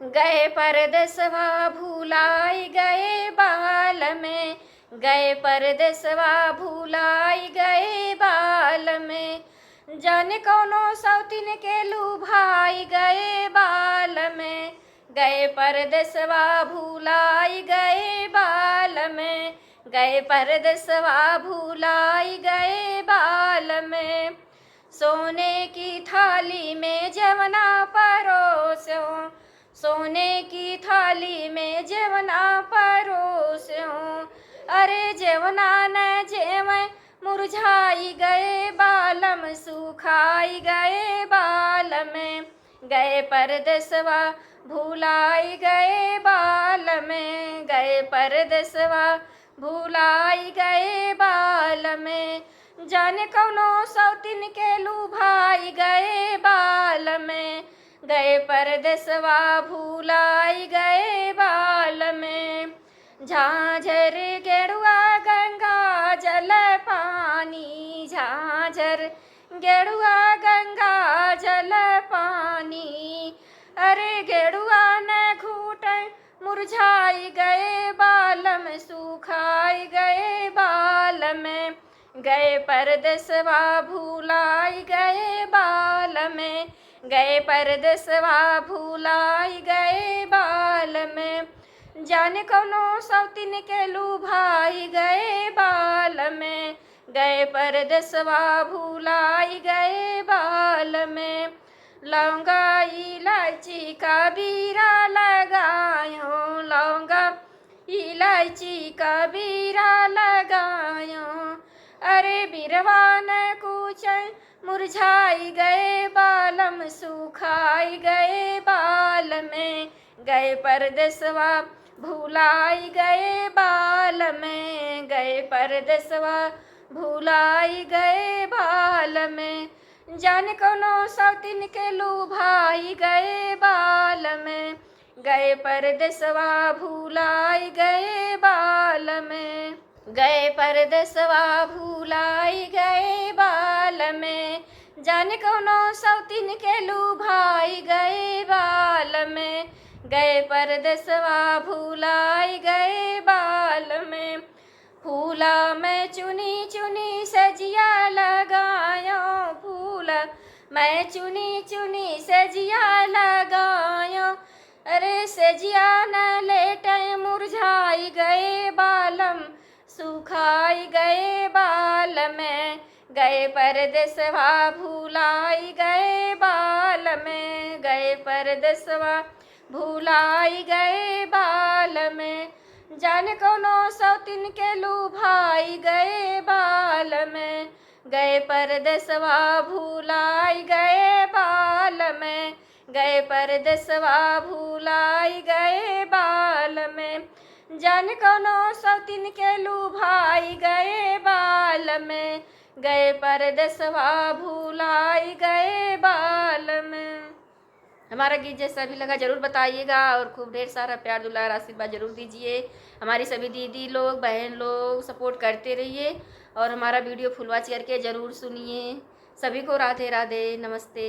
गए परदेसवा भूलाई गए बाल में, गए परदेसवा भूलाई गए बाल में। जाने कौनो सौतीन के लुभाई गए बाल में, गए परदेसवा भूलाई गए बाल में, गए परदेसवा भूलाई गए बाल में। सोने की थाली में जवना परोसो, सोने की थाली में जेवना परोस्यों, अरे जेवना न जेवं मुरझाई गए बालम, सुखाई गए बाल में। गए परदेसवा भूलाई गए बाल में, गए परदेसवा भूलाई गए बाल में। जाने कौनो सौतीन के लुभाई गए बाल में, गए परदेसवा भूलाई गए बाल में। झांझर गेरुआ गंगा जल पानी, झांझर गेरुआ गंगा जल पानी, अरे गेरुआ न घूट मुरझाई गए बालम, सुखाई गए बाल में। गए परदेसवा भूलाई गए बाल में, गए परदेसवा भूलाई गए बाल में। जाने कौनो सौतीन के लुभाई गए बाल में, गए परदेसवा भूलाई गए बाल में। लौंगा इलायची का बीरा लगायो, लौंगा इलायची का बीरा लगायो, अरे बिरवा न कुछ मुरझाई गए बालम, सुखाई गए बाल में। गए परदेसवा भूलाई गए बाल में, गए परदेसवा भूलाई गए बाल में। जाने कौनो सौतीन के लुभाई गए बाल में, गए परदेसवा भूलाई गए बाल में। गए परदेसवा भूलाई गए बाल में, जाने कौनो सौतीन के लुभाई गए बाल में। गए परदेसवा भूलाई गए बाल में। फूला मैं चुनी चुनी सजिया लगायो, फूला मैं चुनी चुनी सजिया लगायो, अरे सजिया न लेटे मुरझाई गए बालम, सुखाई गए बाल में। गए परदेसवा भूलाई गए बाल में, गए परदेसवा भूलाई गए बाल में। जाने कौनो सौतीन के लुभाई गए बाल में, गए परदेसवा भूलाई गए बाल में, गए परदेसवा भूलाई गए बाल में। जाने कौनो सौतीन के लुभाई गए बाल में, गए परदेसवा भूलाई गए बाल में। हमारा गीत जैसा भी लगा ज़रूर बताइएगा और खूब ढेर सारा प्यार दुलार आशीर्वाद ज़रूर दीजिए। हमारी सभी दीदी लोग बहन लोग सपोर्ट करते रहिए और हमारा वीडियो फुल वॉच करके ज़रूर सुनिए। सभी को राधे राधे, नमस्ते।